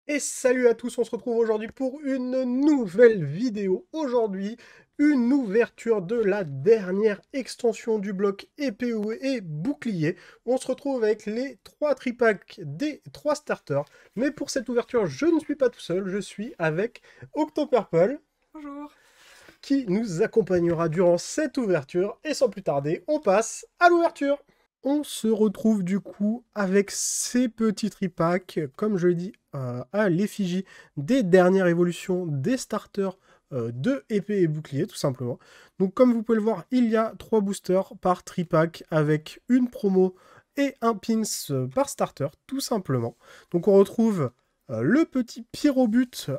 Et salut à tous, on se retrouve aujourd'hui pour une nouvelle vidéo. Aujourd'hui, une ouverture de la dernière extension du bloc épée et bouclier. On se retrouve avec les 3 tripacks des 3 starters. Mais pour cette ouverture, je ne suis pas tout seul, je suis avec Octopurple Bonjour. qui nous accompagnera durant cette ouverture. Et sans plus tarder, on passe à l'ouverture. On se retrouve du coup avec ces petits tripacks, comme je l'ai dit, à l'effigie des dernières évolutions des starters de épée et bouclier, tout simplement. Donc comme vous pouvez le voir, il y a 3 boosters par tripack avec une promo et un pins par starter, tout simplement. Donc on retrouve le petit Pyrobut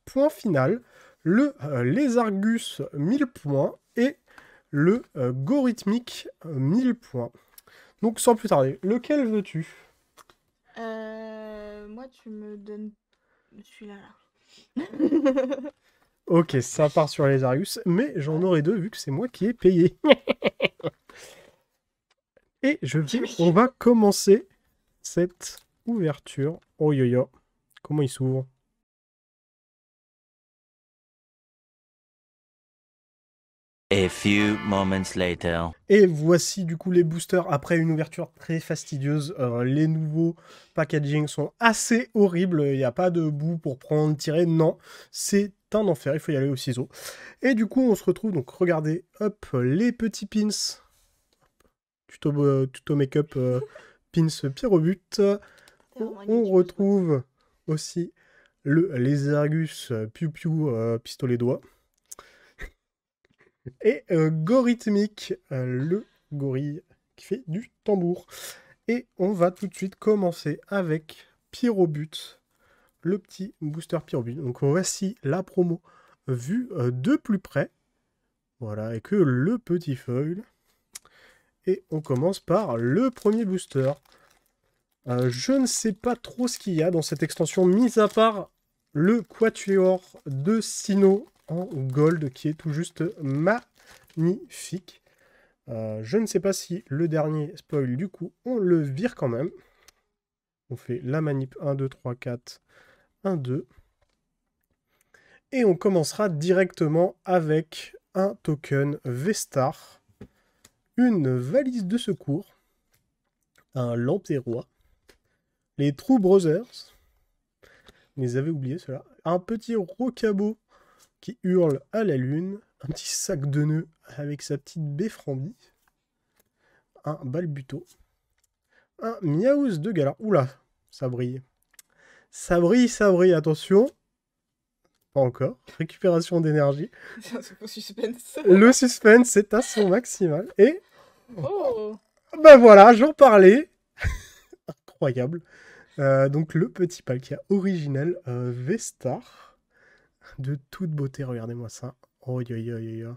point final, le Lézargus 1000 points et le Gorithmique 1000 points. Donc sans plus tarder, lequel veux-tu? Moi, tu me donnes celui-là, là. Ok, ça part sur les Arius, mais j'en aurai deux vu que c'est moi qui ai payé. Et on va commencer cette ouverture. Oh yo yo, comment il s'ouvre? A few moments later. Et voici du coup les boosters après une ouverture très fastidieuse. Les nouveaux packaging sont assez horribles. Il n'y a pas de bout pour prendre, tirer. Non, c'est un enfer. Il faut y aller au ciseau. Et du coup, on se retrouve. Donc, regardez, hop, les petits pins. Tuto make-up pins Pyrobut. On retrouve aussi le Lézargus Piu Piu pistolet doigt. Et Gorithmique, le gorille qui fait du tambour. Et on va tout de suite commencer avec Pyrobut, le petit booster Pyrobut. Donc voici la promo vue de plus près. Voilà, et que le petit foil. Et on commence par le premier booster. Je ne sais pas trop ce qu'il y a dans cette extension, mis à part le quatuor de Sinnoh en gold, qui est tout juste magnifique. Je ne sais pas si le dernier spoil, du coup, on le vire quand même. On fait la manip 1, 2, 3, 4, 1, 2. Et on commencera directement avec un token V-Star, une valise de secours, un Lampérois, les True Brothers, vous les avez oubliés ceux-là, un petit Rocabo qui hurle à la lune, un petit sac de nœuds avec sa petite Befframbie, un Balbuto, un Miaouz de Gala. Oula, ça brille. Ça brille, attention. Pas encore. Récupération d'énergie. C'est un super suspense. Le suspense est à son maximal. Et Oh. ben voilà, j'en parlais. Incroyable. Donc le petit Palkia originel V-Star. De toute beauté, regardez-moi ça. Oh yo yo yo yo.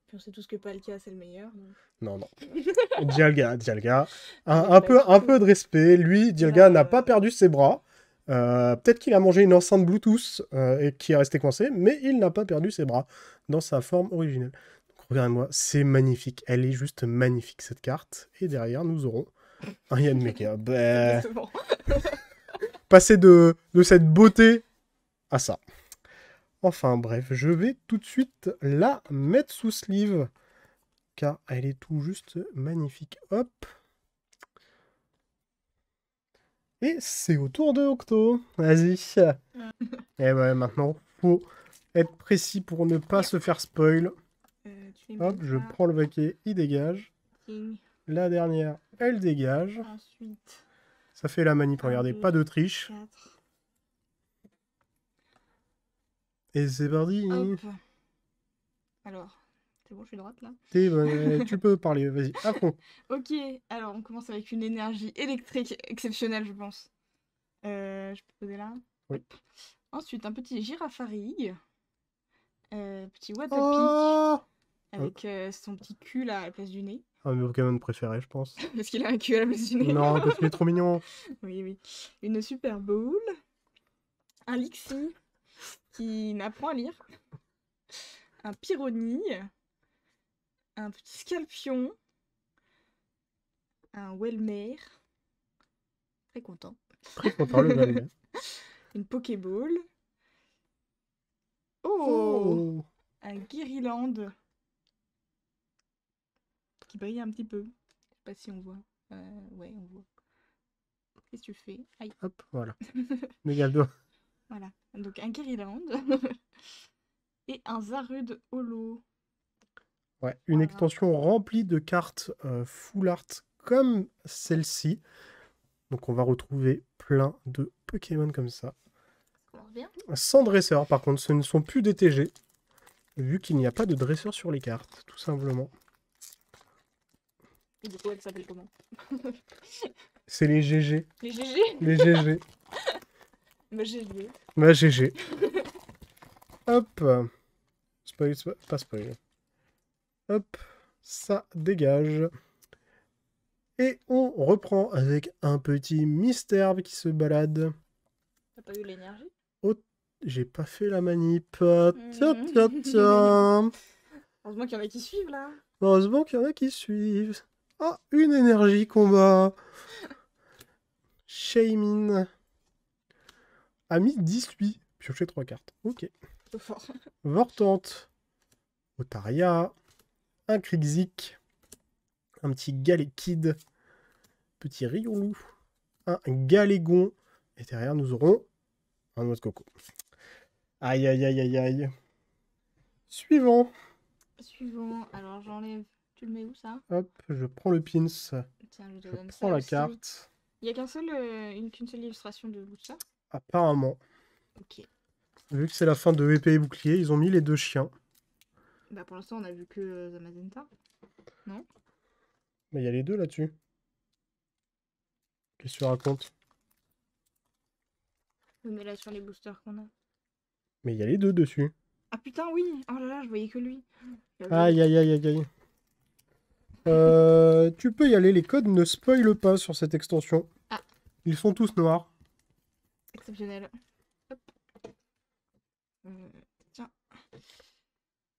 Puis on sait tous que Palkia, c'est le meilleur. Donc... Non, non. Dialga. Ah, Un peu de respect. Lui, Dialga n'a pas perdu ses bras. Peut-être qu'il a mangé une enceinte Bluetooth et qui est resté coincé, mais il n'a pas perdu ses bras dans sa forme originelle. Donc, regardez-moi, c'est magnifique. Elle est juste magnifique, cette carte. Et derrière, nous aurons un Yann Mecha. Bah, passer de cette beauté à ça. Enfin bref, je vais tout de suite la mettre sous sleeve, car elle est tout juste magnifique. Hop. Et c'est au tour de Octo. Vas-y. Et ouais, maintenant, faut être précis pour ne pas se faire spoil. Hop, je prends le baquet, il dégage. La dernière, elle dégage. Ensuite, ça fait la manip, regardez, pas de triche. 4. Et c'est parti. Hop. Alors, c'est bon, je suis droite là. Tu peux parler, vas-y, à fond. Ok, alors on commence avec une énergie électrique exceptionnelle, je pense. Je peux poser là. Oui. Ensuite, un petit Girafarig. Petit What the Oh Peak. Avec son petit cul là à la place du nez. Un de mes Pokémon préférés, je pense. Parce qu'il a un cul à la place du nez. Non, parce qu'il est trop mignon. Oui, oui. Une Super Bowl. Un Lixie qui n'apprend à lire. Un Pyroni. Un petit Scalpion. Un Welmer. Très content. Très content, le Valmer. Une Pokéball. Oh, Oh! un Guiriland qui brille un petit peu. Je sais pas si on voit. Ouais, on voit. Qu'est-ce que tu fais? Aïe. Hop, voilà. Mégalo. Voilà. Donc un Guiriland. Et un Zarude Holo. Ouais, une Voilà. extension remplie de cartes full art comme celle-ci. Donc on va retrouver plein de Pokémon comme ça. Ça commence bien. Sans dresseur, par contre, ce ne sont plus des TG. Vu qu'il n'y a pas de dresseur sur les cartes, tout simplement. Et du coup, elle s'appelle comment? C'est les GG. Les GG? Les GG. Bah, GG. Bah GG. Hop. Spoil, pas spoil. Hop. Ça dégage. Et on reprend avec un petit Mystère qui se balade. T'as pas eu l'énergie? Oh, j'ai pas fait la manip. Tiens. Heureusement qu'il y en a qui suivent là. Heureusement qu'il y en a qui suivent. Ah, une énergie combat. Shaymin a mis 18. Piocher 3 cartes. Ok. Trop fort. Vortante. Otaria. Un Krixik. Un petit Galekid. Petit Riolu. Un Galégon. Et derrière, nous aurons un noix de coco. Aïe, aïe, aïe, aïe, aïe. Suivant. Suivant. Alors j'enlève. Tu le mets où ça? Hop, je prends le pins. Tiens, je te Je donne ça prends la aussi. carte. Il y a qu'une seule illustration de Booster. Apparemment. Ok. Vu que c'est la fin de épée et bouclier, ils ont mis les deux chiens. Bah pour l'instant on a vu que Zamazenta. Mais il y a les deux là-dessus. Qu'est-ce que tu racontes? Oui, mais là sur les boosters qu'on a. Mais il y a les deux dessus. Ah putain oui. Oh là là, je voyais que lui. Aïe, aïe, aïe, aïe, aïe. Tu peux y aller, les codes ne spoilent pas sur cette extension. Ah. Ils sont tous noirs. Exceptionnel. Hop. Tiens.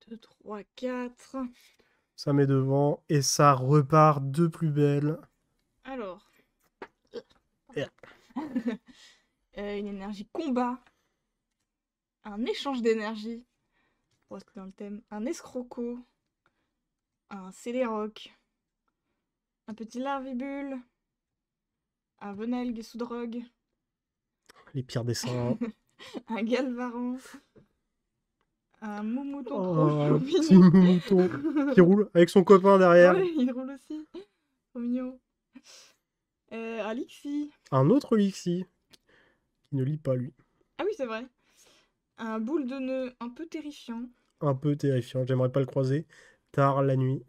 2, 3, 4. Ça met devant et ça repart de plus belle. Alors. Yeah. Une énergie combat. Un échange d'énergie. Pour rester dans le thème. Un escroco. Un Céléroc. Un petit Larvibule. Un Venelgue sous drogue. Les pires dessins. Un Galvaran. Un Moumouton Oh, trop un mignon. petit mouton qui roule avec son copain derrière. Ouais, il roule aussi. Trop mignon. Alixi. Un autre Lixi qui ne lit pas lui. Ah oui, c'est vrai. Un boule de nœud un peu terrifiant. Un peu terrifiant, j'aimerais pas le croiser. Tard la nuit.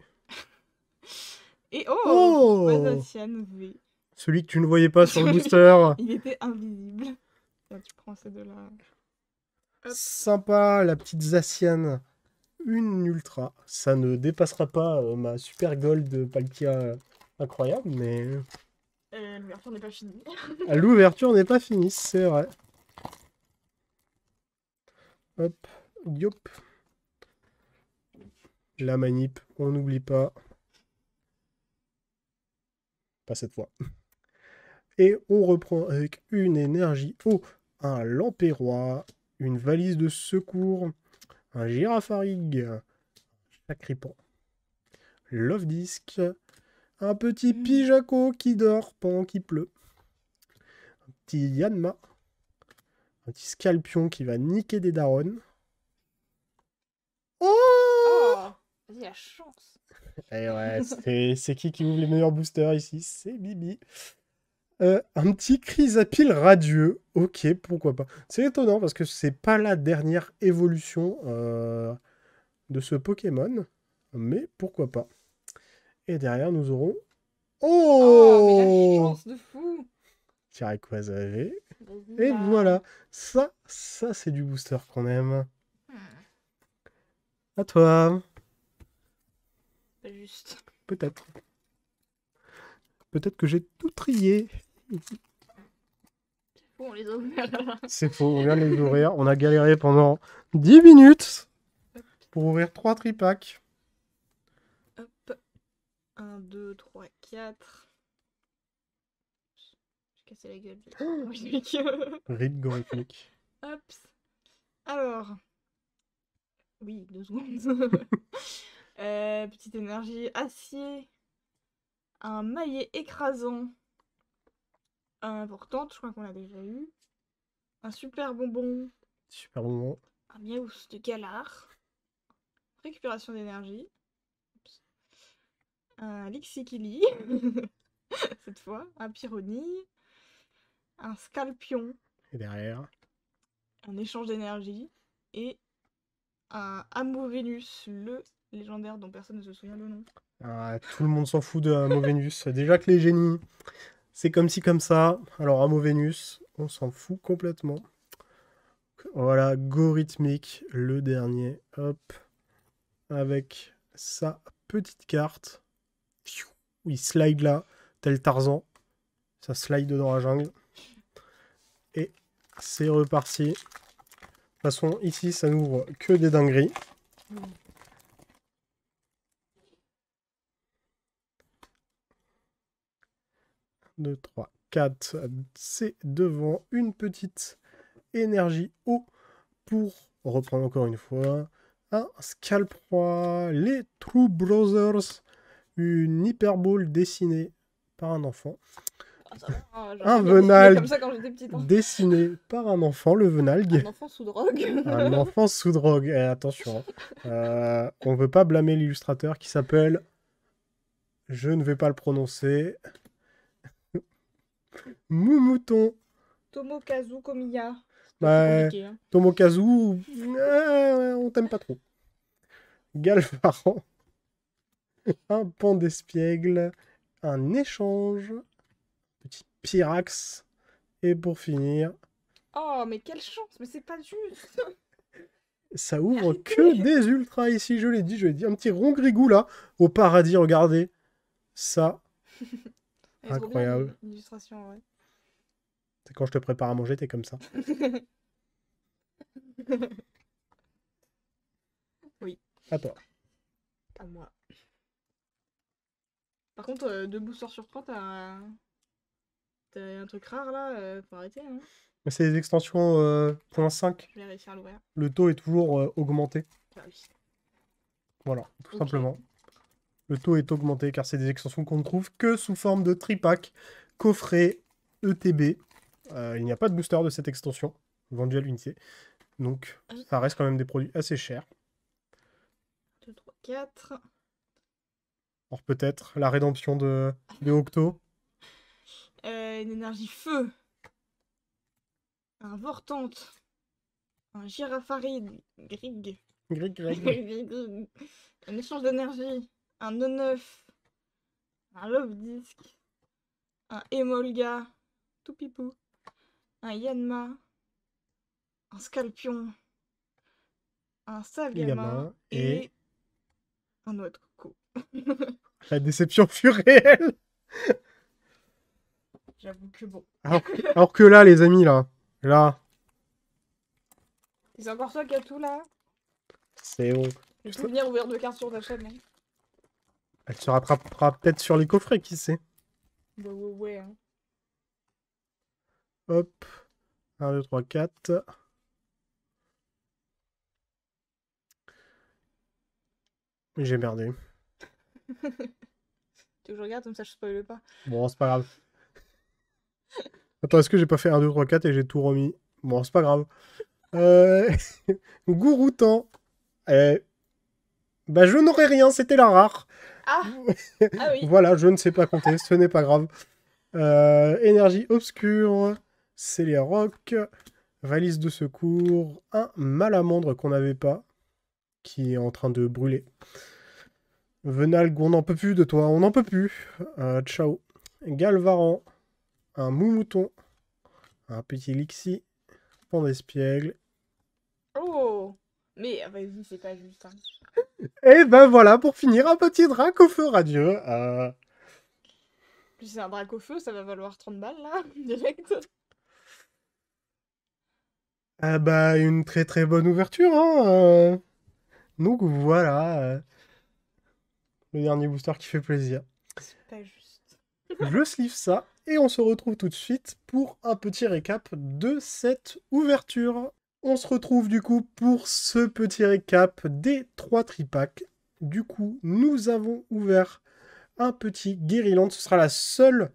Et oh, Oh, Vazacian V. celui que tu ne voyais pas sur le booster. Il était invisible. Tiens, tu prends ces deux-là. Hop. Sympa, la petite Zacian. Une ultra. Ça ne dépassera pas ma super gold Palkia incroyable, mais L'ouverture n'est pas finie. l'ouverture n'est pas finie, c'est vrai. Hop, yop. La manip, on n'oublie pas. Pas cette fois. Et on reprend avec une énergie. Oh, un Lampérois, une valise de secours, un Girafarig, un Chacripan, Love Disc, un petit Pijaco qui dort pendant qu'il pleut, un petit Yanma, un petit Scalpion qui va niquer des darons. Oh, Oh, vas-y, la chance. et ouais, c'est qui ouvre les meilleurs boosters ici? C'est Bibi. Un petit Chrysapile radieux. Ok, pourquoi pas. C'est étonnant parce que c'est pas la dernière évolution de ce Pokémon. Mais pourquoi pas. Et derrière, nous aurons... Oh, mais la Oh, chance de fou. Tiraquoise AV. Vas-y, Et là. voilà. Ça c'est du booster qu'on aime. Hmm, À toi. pas juste. Peut-être. Peut-être que j'ai tout trié. Bon, on les a ouverts. C'est faux, on vient de les ouvrir. On a galéré pendant 10 minutes pour ouvrir 3 tripacks. Hop. 1, 2, 3, 4. J'ai cassé casser la gueule. Gorithmic. Rip Gorithmic. Hop. Alors. Oui, 2 secondes. Petite énergie acier. Un maillet écrasant. Importante, je crois qu'on l'a déjà eu. Un super bonbon. Super moment. Un miaous de Galar. Récupération d'énergie. Un Lixikili. Cette fois. Un Pyrrhonille. Un Scalpion. Et derrière. Un échange d'énergie. Et un Amovenus, le légendaire dont personne ne se souvient le nom. Ah, tout le monde s'en fout de Amovenus. Déjà que les génies, c'est comme ci, comme ça. Alors Amovenus, on s'en fout complètement. Voilà, Gorithmic, le dernier. Hop. Avec sa petite carte. Il slide là, tel Tarzan. Ça slide dans la jungle. Et c'est reparti. De toute façon, ici, ça n'ouvre que des dingueries. 2, 3, 4, c'est devant une petite énergie eau pour reprendre encore une fois un Scalp Roi, les True Brothers, une Hyperbole dessinée par un enfant, Ah, ça va, hein, j'aurais un jamais dessiné Venalg comme ça quand j'étais petite. Hein. dessiné par un enfant, le Venalg. Un enfant sous drogue. Un enfant sous drogue. Eh, attention, on veut pas blâmer l'illustrateur qui s'appelle, je ne vais pas le prononcer, Moumouton. Tomokazu Komiya. Ouais. C'est compliqué. Hein. Tomokazu, on t'aime pas trop. Galvaran, un pan d'espiègle, un échange, petit Pyrax, et pour finir, Oh, mais quelle chance, mais c'est pas juste. ça ouvre que des ultras ici, je l'ai dit, un petit rond grigou là, au paradis, regardez, ça, Elle est trop bien, incroyable. l'illustration, ouais. C'est quand je te prépare à manger, t'es comme ça. Oui. À toi. À moi. Par contre, 2 boosters sur 3, t'as un truc rare là, faut arrêter. Hein. Mais c'est des extensions .5, Je vais réussir à l'ouvrir. le taux est toujours augmenté. Ah oui. Voilà, tout Ok. simplement. Le taux est augmenté car c'est des extensions qu'on ne trouve que sous forme de tripack, coffret, ETB. Il n'y a pas de booster de cette extension, vendu à l'unité. Donc, ça reste quand même des produits assez chers. 2, 3, 4. Alors peut-être la rédemption de Octo. Une énergie feu. Un Vortante. Un Girafaride. Grig. Greg. Un échange d'énergie. Un E9. Un Love Disc. Un Emolga. Tout pipou. Un Yanma. Un Scalpion. Un Salgama. Gamin. Et un Noix de Coco. la déception fut réelle. J'avoue que bon. Alors que là, les amis, là, C'est encore toi qui as tout là. c'est bon. Je peux venir ouvrir 2 cartes sur ta chaîne. Hein. Elle se rattrapera peut-être sur les coffrets, qui sait. Bah ouais. Hein. Hop. 1, 2, 3, 4. J'ai merdé. Tu veux que je regarde comme ça je spoile pas. Bon, c'est pas grave. Attends, est-ce que j'ai pas fait 1, 2, 3, 4 et j'ai tout remis? Bon, c'est pas grave. Gouroutan. Bah, je n'aurais rien, c'était la rare. Ah oui. Voilà, je ne sais pas compter, ce n'est pas grave. Énergie obscure, c'est les rocs, valise de secours, un malamandre qu'on n'avait pas, qui est en train de brûler. Venalg, on n'en peut plus de toi, on n'en peut plus. Ciao. Galvaran, un moumouton, un petit Lixi, pan d'espiègle. Oh. Mais vas-y, c'est pas juste. Hein. Et ben voilà, pour finir, un petit drac au feu radieux. Puis c'est un drac au feu, ça va valoir 30 balles là, direct. Ah bah, une très très bonne ouverture, hein. Donc voilà, le dernier booster qui fait plaisir. C'est pas juste. Je sleeve ça Et on se retrouve tout de suite pour un petit récap de cette ouverture. On se retrouve du coup pour ce petit récap des 3 tripacks. Du coup, nous avons ouvert un petit Guerryland. Ce sera la seule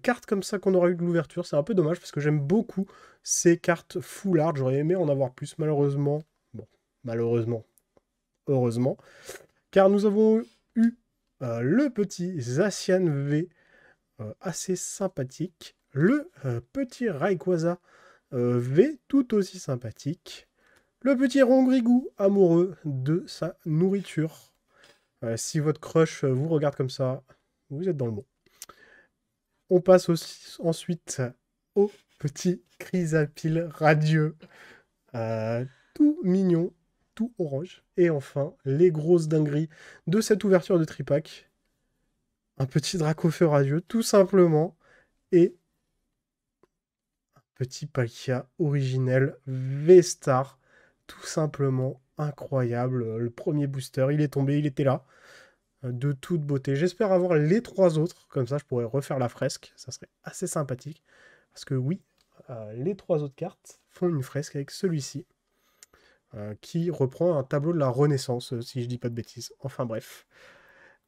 carte comme ça qu'on aura eu de l'ouverture. C'est un peu dommage parce que j'aime beaucoup ces cartes full art. J'aurais aimé en avoir plus, malheureusement. Bon, malheureusement, heureusement. Car nous avons eu le petit Zacian V assez sympathique. Le petit Rayquaza V tout aussi sympathique. Le petit Rongrigou amoureux de sa nourriture. Si votre crush vous regarde comme ça, vous êtes dans le bon. On passe aussi, ensuite au petit Chrysapile radieux. Tout mignon, tout orange. Et enfin, les grosses dingueries de cette ouverture de tripack. Un petit Dracofeu radieux, tout simplement. Et un petit Palkia originel V-Star. Tout simplement incroyable. Le premier booster, il est tombé, il était là. De toute beauté. J'espère avoir les 3 autres. Comme ça, je pourrais refaire la fresque. Ça serait assez sympathique. Parce que oui, les 3 autres cartes font une fresque avec celui-ci. Qui reprend un tableau de la Renaissance, si je dis pas de bêtises. Enfin bref.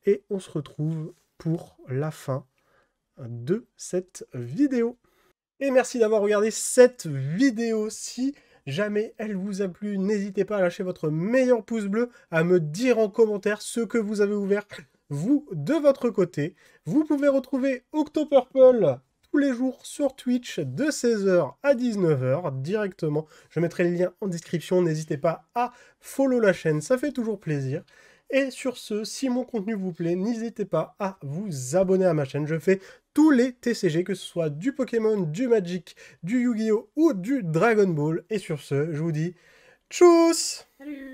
Et on se retrouve pour la fin de cette vidéo. Et merci d'avoir regardé cette vidéo. Si jamais elle vous a plu, n'hésitez pas à lâcher votre meilleur pouce bleu, à me dire en commentaire ce que vous avez ouvert, vous, de votre côté. Vous pouvez retrouver Octopurple tous les jours sur Twitch de 16h à 19h directement. Je mettrai le lien en description. N'hésitez pas à follow la chaîne, ça fait toujours plaisir. Et sur ce, si mon contenu vous plaît, n'hésitez pas à vous abonner à ma chaîne. Je fais tous les TCG, que ce soit du Pokémon, du Magic, du Yu-Gi-Oh! Ou du Dragon Ball. Et sur ce, je vous dis tchuss! Salut!